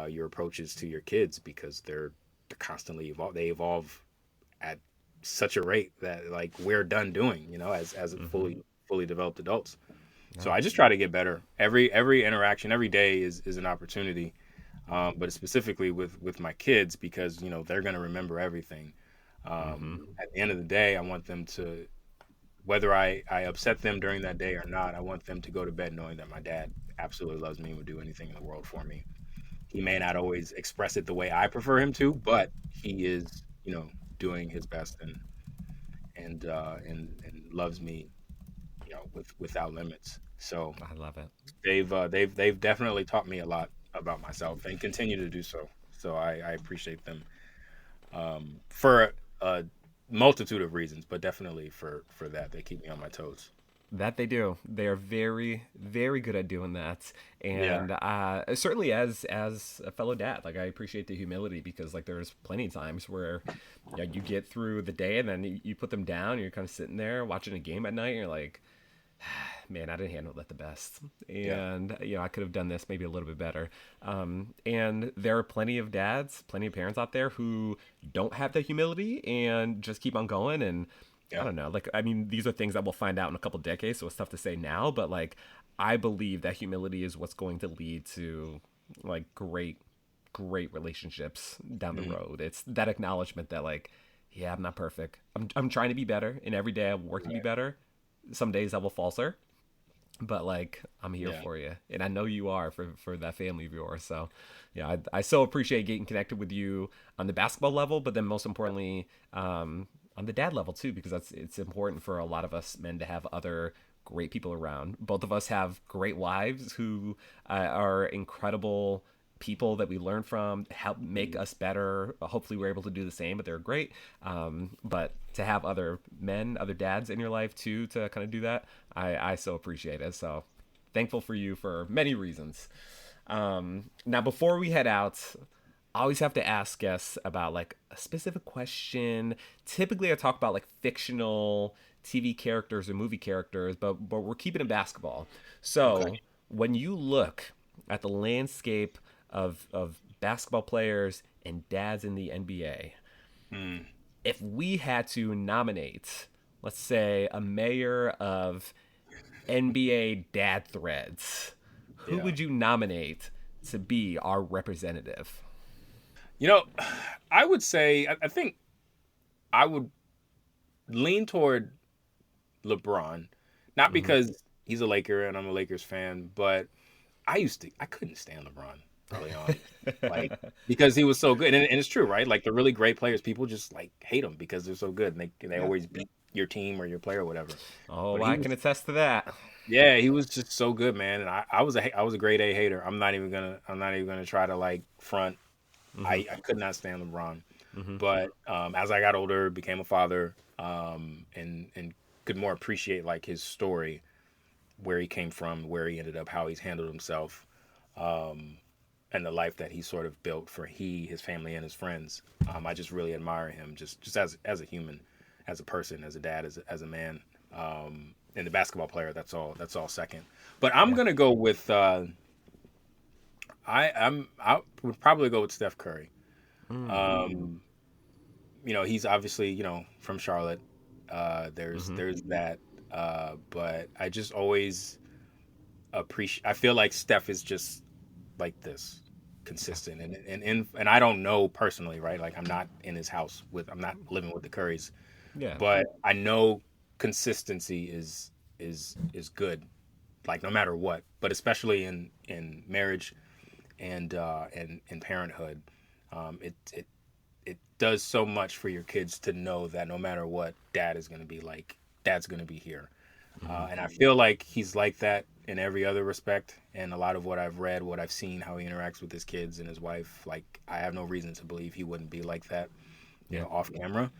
your approaches to your kids, because they're constantly they evolve at such a rate that like we're done doing, as Mm-hmm. fully developed adults. So No, I just try to get better. Every interaction, every day is an opportunity. But specifically with my kids, because they're gonna remember everything. mm-hmm. At the end of the day, I want them to, whether I upset them during that day or not, I want them to go to bed knowing that my dad absolutely loves me and would do anything in the world for me. He may not always express it the way I prefer him to, but he is, doing his best, and loves me, without limits. So I love it. they've definitely taught me a lot about myself and continue to do so. So I appreciate them, for a multitude of reasons, but definitely for that. They keep me on my toes. That they do. They are very, very good at doing that, Yeah. and certainly as a fellow dad, like I appreciate the humility because like there's plenty of times where you get through the day and then you put them down, and you're kind of sitting there watching a game at night, and you're like, man, I didn't handle that the best, Yeah. and I could have done this maybe a little bit better. And there are plenty of dads, plenty of parents out there who don't have that humility and just keep on going. And I Yeah. don't know, like I mean, these are things that we'll find out in a couple decades, so it's tough to say now. But like, I believe that humility is what's going to lead to like great relationships down the Mhm. road. It's that acknowledgement that like, yeah, I'm not perfect. I'm trying to be better, and every day I work to be Right. better. Some days I will falter, but like I'm here Yeah. for you, and I know you are for that family of yours. So yeah, I so appreciate getting connected with you on the basketball level, but then most importantly, on the dad level too, because it's important for a lot of us men to have other great people around. Both of us have great wives who are incredible people that we learn from, help make Mhm. us better. Hopefully we're able to do the same, but they're great. But to have other men, other dads in your life too, to kind of do that, I so appreciate it. So thankful for you for many reasons. Now before we head out, I always have to ask guests about like a specific question. Typically I talk about like fictional TV characters or movie characters, but we're keeping it basketball. Okay. So when you look at the landscape of basketball players and dads in the NBA, Mm. if we had to nominate, let's say, a mayor of NBA dad threads, who Yeah. would you nominate to be our representative? You know, I would say I think I would lean toward LeBron, not Mm-hmm. because he's a Laker and I'm a Lakers fan, but I couldn't stand LeBron early on, like because he was so good, and it's true, right? Like the really great players, people just like hate them because they're so good, and they Yeah. always beat your team or your player or whatever. Oh, But he I was, can attest to that. yeah, he was just so good, man. And I was a grade A hater. I'm not even gonna try to like front. Mm-hmm. I could not stand LeBron. Mm-hmm. But as I got older, became a father, and could more appreciate like his story, where he came from, where he ended up, how he's handled himself, um, and the life that he sort of built for his family, and his friends. I just really admire him, just as a human, as a person, as a dad, as a man, and the basketball player. That's all second. But I'm Yeah. gonna go with I would probably go with Steph Curry. Mm. Um, he's obviously, from Charlotte. Mm-hmm. There's that, but I just always appreciate. I feel like Steph is just like this, Yeah. consistent, and I don't know personally, right? Like I'm not in his house I'm not living with the Currys, Yeah. but I know consistency is good, like no matter what, but especially in marriage and parenthood. It does so much for your kids to know that no matter what, dad's going to be here. Mm-hmm. And I feel like he's like that in every other respect. And a lot of what I've read, what I've seen, how he interacts with his kids and his wife, like I have no reason to believe he wouldn't be like that, Yeah. off camera.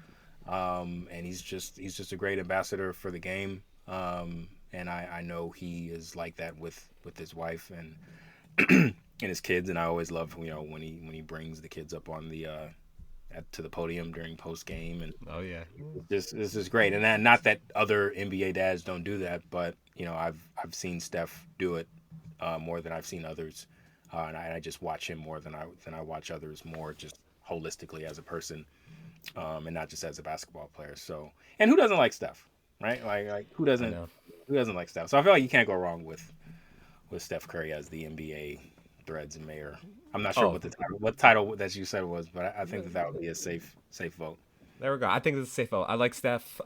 And he's just a great ambassador for the game. And I know he is like that with his wife and his kids. And I always love, when he brings the kids up on the to the podium during post game, and Oh yeah. this is great. And not that other NBA dads don't do that, but I've seen Steph do it more than I've seen others, and I just watch him more than I watch others more, just holistically as a person, and not just as a basketball player. So, and who doesn't like Steph, right? Like who doesn't like Steph? So I feel like you can't go wrong with Steph Curry as the NBA Threads and Mayor. I'm not sure what title that you said was, but I think that would be a safe vote. There we go. I think it's a safe vote. I like Steph.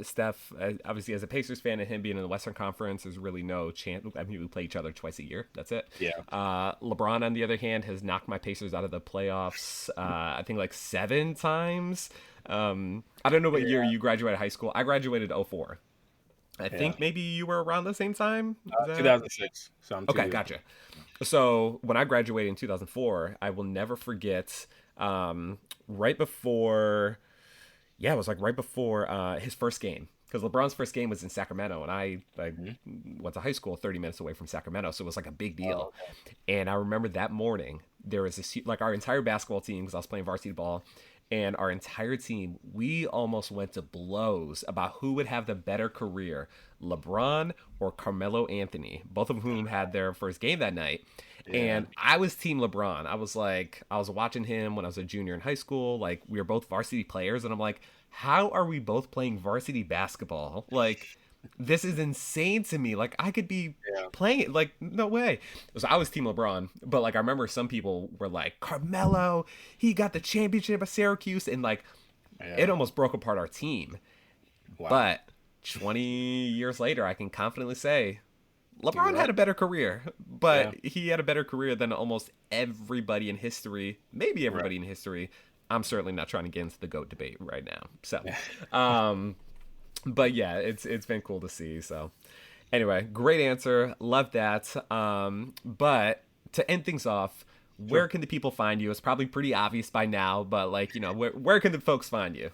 Steph, obviously, as a Pacers fan and him being in the Western Conference, there's really no chance. I mean, we play each other twice a year. That's it. Yeah. LeBron, on the other hand, has knocked my Pacers out of the playoffs, I think, like 7 times. I don't know what year you graduated high school. I graduated 2004. I think maybe you were around the same time? 2006. So I'm okay, gotcha. So when I graduated in 2004, I will never forget right before... Yeah, it was like right before his first game, because LeBron's first game was in Sacramento, and I went to high school 30 minutes away from Sacramento, so it was like a big deal. Oh, okay. And I remember that morning, there was our entire basketball team, because I was playing varsity ball, and our entire team, we almost went to blows about who would have the better career, LeBron or Carmelo Anthony, both of whom had their first game that night. And I was team LeBron. I was watching him when I was a junior in high school. Like, we were both varsity players. And I'm like, how are we both playing varsity basketball? Like, this is insane to me. Like, I could be playing it. Like, no way. So I was team LeBron. But, like, I remember some people were like, Carmelo, he got the championship at Syracuse. And, like, it almost broke apart our team. Wow. But 20 years later, I can confidently say, LeBron had a better career, but he had a better career than almost everybody in history, maybe everybody in history. I'm certainly not trying to get into the GOAT debate right now. So, but yeah, it's been cool to see. So anyway, great answer. Love that. But to end things off, where can the people find you? It's probably pretty obvious by now, but like, you know, where can the folks find you?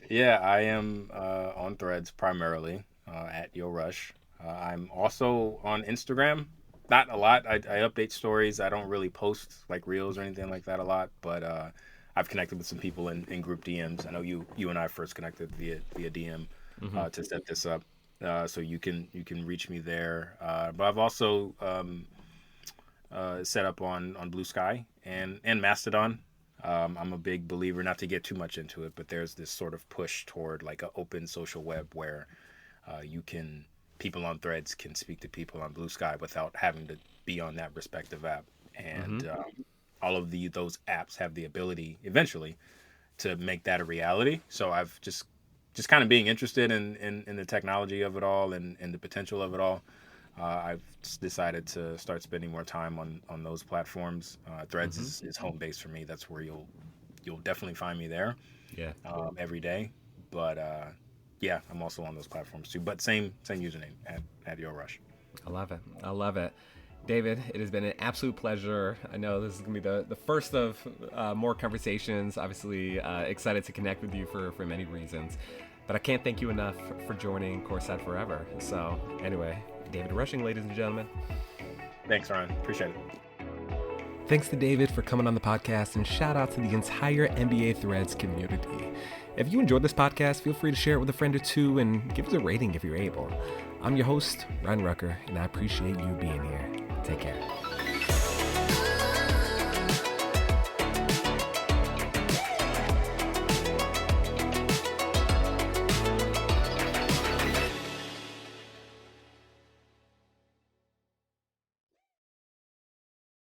Yeah, I am on Threads primarily at Yo Rush. I'm also on Instagram. Not a lot. I update stories. I don't really post like reels or anything like that a lot, but I've connected with some people in group DMs. I know you and I first connected via DM to set this up, so you can reach me there. But I've also set up on Blue Sky and Mastodon. I'm a big believer, not to get too much into it, but there's this sort of push toward like an open social web where people on Threads can speak to people on Blue Sky without having to be on that respective app. And all of those apps have the ability eventually to make that a reality. So I've just kind of being interested in the technology of it all and the potential of it all. I've decided to start spending more time on those platforms. Threads is home base for me. That's where you'll definitely find me there. Yeah. Every day. But yeah, I'm also on those platforms too, but same username at Yo Rush. I love it. David, it has been an absolute pleasure. I know this is going to be the first of more conversations. Obviously, excited to connect with you for many reasons, but I can't thank you enough for joining Courtside Forever. So anyway, David Rushing, ladies and gentlemen. Thanks, Ryan. Appreciate it. Thanks to David for coming on the podcast, and shout out to the entire NBA Threads community. If you enjoyed this podcast, feel free to share it with a friend or two and give us a rating if you're able. I'm your host, Ryan Rucker, and I appreciate you being here. Take care.